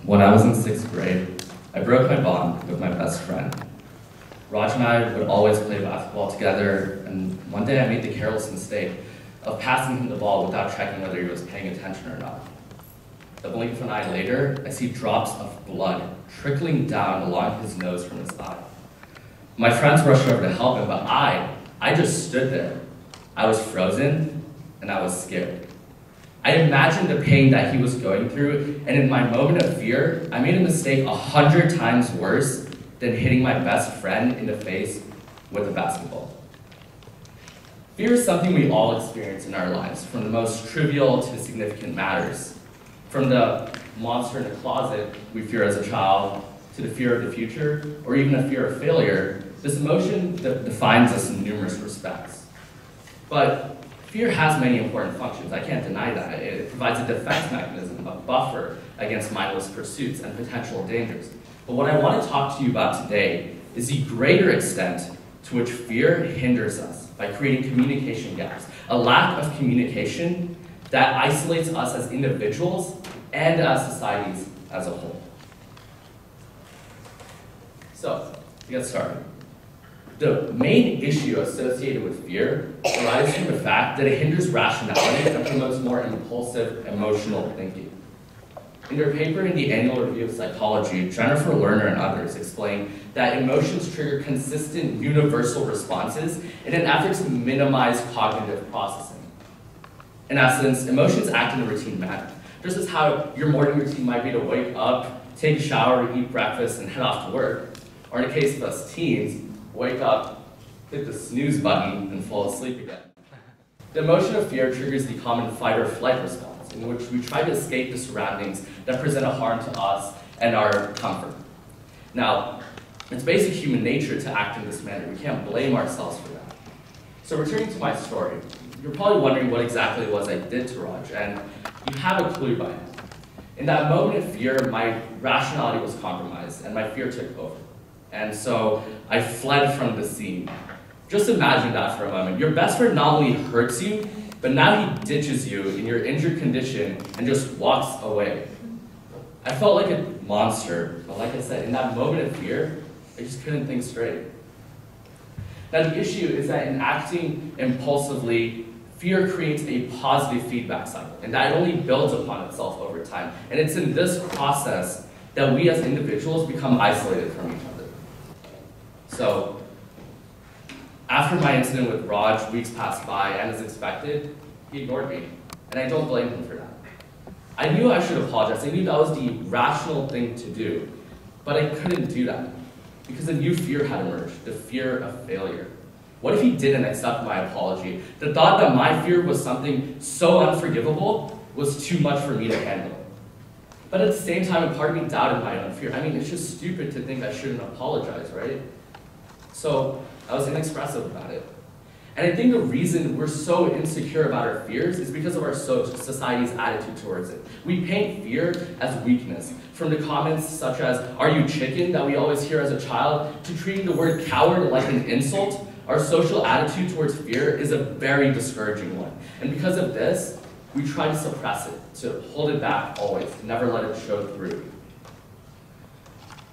When I was in 6th grade, I broke my bond with my best friend. Raj and I would always play basketball together, and one day I made the careless mistake of passing him the ball without checking whether he was paying attention or not. A blink of an eye later, I see drops of blood trickling down along his nose from his eye. My friends rushed over to help him, but I just stood there. I was frozen, and I was scared. I imagined the pain that he was going through, and in my moment of fear, I made a mistake 100 times worse than hitting my best friend in the face with a basketball. Fear is something we all experience in our lives, from the most trivial to the significant matters. From the monster in the closet we fear as a child, to the fear of the future, or even a fear of failure, this emotion defines us in numerous respects. But fear has many important functions, I can't deny that. It provides a defense mechanism, a buffer against mindless pursuits and potential dangers. But what I want to talk to you about today is the greater extent to which fear hinders us by creating communication gaps, a lack of communication that isolates us as individuals and as societies as a whole. So, to get started. The main issue associated with fear arises from the fact that it hinders rationality and promotes more impulsive, emotional thinking. In their paper in the Annual Review of Psychology, Jennifer Lerner and others explain that emotions trigger consistent, universal responses in an effort to minimize cognitive processing. In essence, emotions act in a routine manner. Just as how your morning routine might be to wake up, take a shower, eat breakfast, and head off to work, or in the case of us teens, wake up, hit the snooze button, and fall asleep again. The emotion of fear triggers the common fight or flight response, in which we try to escape the surroundings that present a harm to us and our comfort. Now, it's basic human nature to act in this manner. We can't blame ourselves for that. So returning to my story, you're probably wondering what exactly it was I did to Raj, and you have a clue by now. In that moment of fear, my rationality was compromised, and my fear took over. And so I fled from the scene. Just imagine that for a moment. Your best friend not only hurts you, but now he ditches you in your injured condition and just walks away. I felt like a monster, but like I said, in that moment of fear, I just couldn't think straight. Now the issue is that in acting impulsively, fear creates a positive feedback cycle, and that only builds upon itself over time. And it's in this process that we as individuals become isolated from each other. So, after my incident with Raj, weeks passed by, and as expected, he ignored me. And I don't blame him for that. I knew I should apologize. I knew that was the rational thing to do. But I couldn't do that, because a new fear had emerged, the fear of failure. What if he didn't accept my apology? The thought that my fear was something so unforgivable was too much for me to handle. But at the same time, a part of me doubted my own fear. I mean, it's just stupid to think I shouldn't apologize, right? So I was inexpressive about it. And I think the reason we're so insecure about our fears is because of our society's attitude towards it. We paint fear as weakness, from the comments such as, "Are you chicken?" that we always hear as a child, to treating the word coward like an insult. Our social attitude towards fear is a very discouraging one. And because of this, we try to suppress it, to hold it back always, to never let it show through.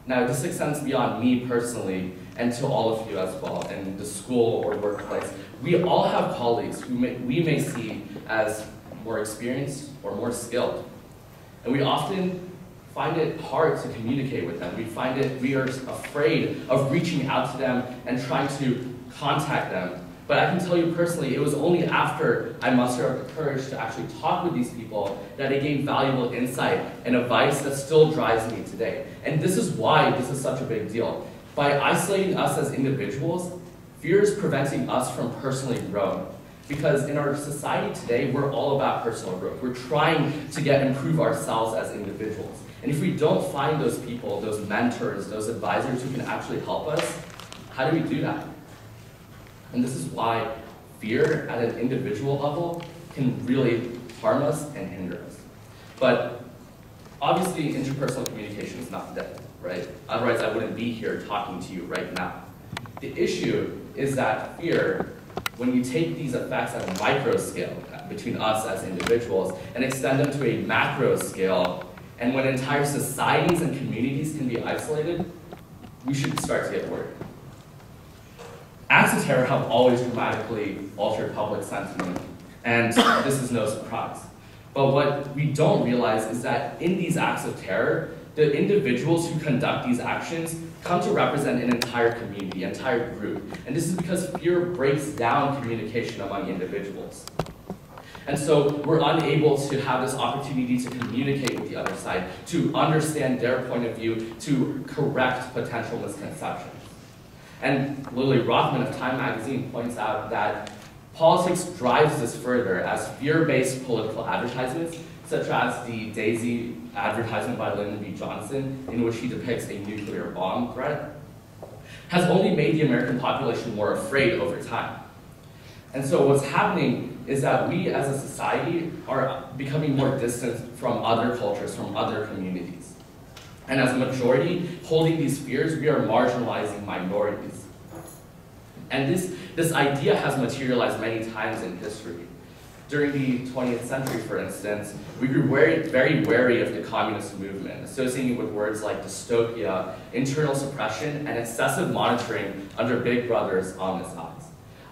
Now, this extends beyond me personally, and to all of you as well, in the school or workplace. We all have colleagues who we may see as more experienced or more skilled. And we often find it hard to communicate with them. We are afraid of reaching out to them and trying to contact them. But I can tell you personally, it was only after I mustered up the courage to actually talk with these people that I gained valuable insight and advice that still drives me today. And this is why this is such a big deal. By isolating us as individuals, fear is preventing us from personally growing. Because in our society today, we're all about personal growth. We're trying to improve ourselves as individuals. And if we don't find those people, those mentors, those advisors who can actually help us, how do we do that? And this is why fear at an individual level can really harm us and hinder us. But obviously, interpersonal communication is not dead, right? Otherwise, I wouldn't be here talking to you right now. The issue is that fear, when you take these effects at a micro scale between us as individuals and extend them to a macro scale, And when entire societies and communities can be isolated, we should start to get worried. Acts of terror have always dramatically altered public sentiment, and this is no surprise. But what we don't realize is that in these acts of terror, the individuals who conduct these actions come to represent an entire community, entire group. And this is because fear breaks down communication among individuals. And so we're unable to have this opportunity to communicate with the other side, to understand their point of view, to correct potential misconceptions. And Lily Rothman of Time magazine points out that politics drives this further as fear-based political advertisements, such as the Daisy advertisement by Lyndon B. Johnson, in which he depicts a nuclear bomb threat, has only made the American population more afraid over time. And so what's happening is that we as a society are becoming more distant from other cultures, from other communities. And as a majority holding these fears, we are marginalizing minorities. And this idea has materialized many times in history. During the 20th century, for instance, we grew very wary of the communist movement, associating with words like dystopia, internal suppression, and excessive monitoring under Big Brother's ominous eyes.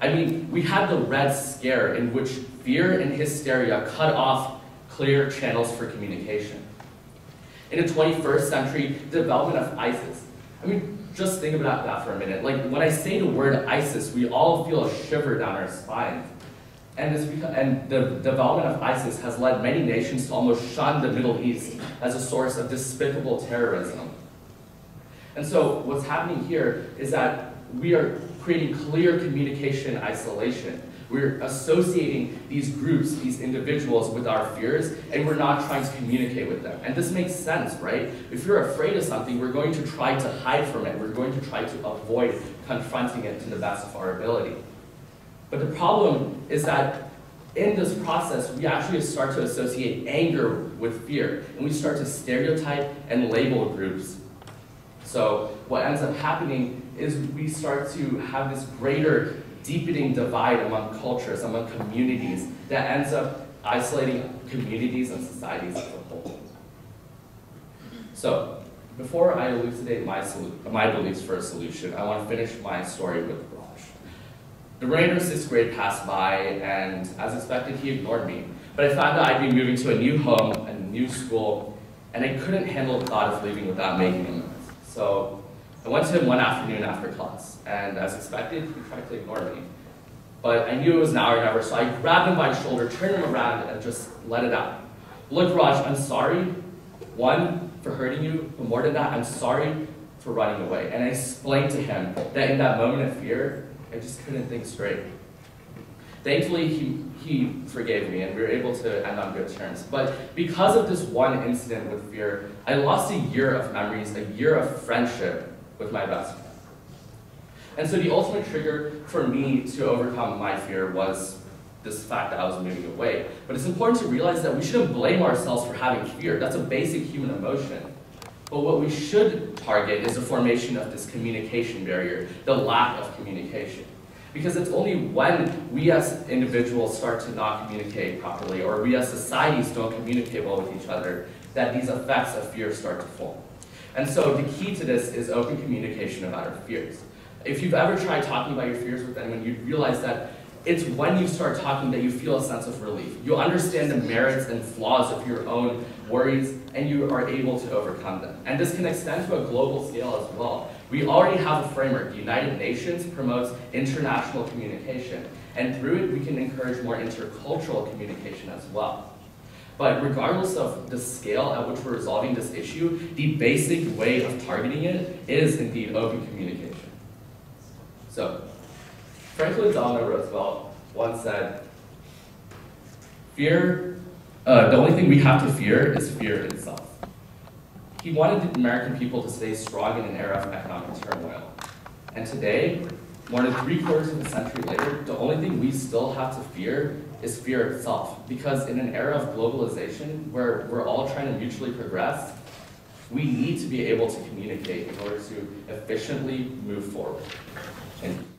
I mean, we had the Red Scare, in which fear and hysteria cut off clear channels for communication. In the 21st century, the development of ISIS. I mean, just think about that for a minute. Like, when I say the word ISIS, we all feel a shiver down our spines. And the development of ISIS has led many nations to almost shun the Middle East as a source of despicable terrorism. And so what's happening here is that we are creating clear communication isolation. We're associating these groups, these individuals with our fears, and we're not trying to communicate with them. And this makes sense, right? If you're afraid of something, we're going to try to hide from it. We're going to try to avoid confronting it to the best of our ability. But the problem is that in this process, we actually start to associate anger with fear, and we start to stereotype and label groups. So what ends up happening is we start to have this greater deepening divide among cultures, among communities, that ends up isolating communities and societies as a whole. So before I elucidate my beliefs for a solution, I want to finish my story with Raj. The remainder of 6th grade passed by, and as expected, he ignored me. But I found out I'd be moving to a new home, a new school, and I couldn't handle the thought of leaving without making amends. So I went to him one afternoon after class, and as expected, he tried to ignore me. But I knew it was now or never, so I grabbed him by the shoulder, turned him around, and just let it out. Look, Raj, I'm sorry, one, for hurting you, but more than that, I'm sorry for running away. And I explained to him that in that moment of fear, I just couldn't think straight. Thankfully, he forgave me, and we were able to end on good terms. But because of this one incident with fear, I lost a year of memories, a year of friendship with my best friend. And so the ultimate trigger for me to overcome my fear was this fact that I was moving away. But it's important to realize that we shouldn't blame ourselves for having fear. That's a basic human emotion. But what we should target is the formation of this communication barrier, the lack of communication. Because it's only when we as individuals start to not communicate properly, or we as societies don't communicate well with each other, that these effects of fear start to form. And so the key to this is open communication about our fears. If you've ever tried talking about your fears with anyone, you realize that it's when you start talking that you feel a sense of relief. You understand the merits and flaws of your own worries, and you are able to overcome them. And this can extend to a global scale as well. We already have a framework. The United Nations promotes international communication, and through it, we can encourage more intercultural communication as well. But regardless of the scale at which we're resolving this issue, the basic way of targeting it is indeed open communication. So, Franklin Delano Roosevelt once said, the only thing we have to fear is fear itself. He wanted the American people to stay strong in an era of economic turmoil. And today, more than 3/4 of a century later, the only thing we still have to fear is fear itself. Because in an era of globalization, where we're all trying to mutually progress, we need to be able to communicate in order to efficiently move forward. Thank you.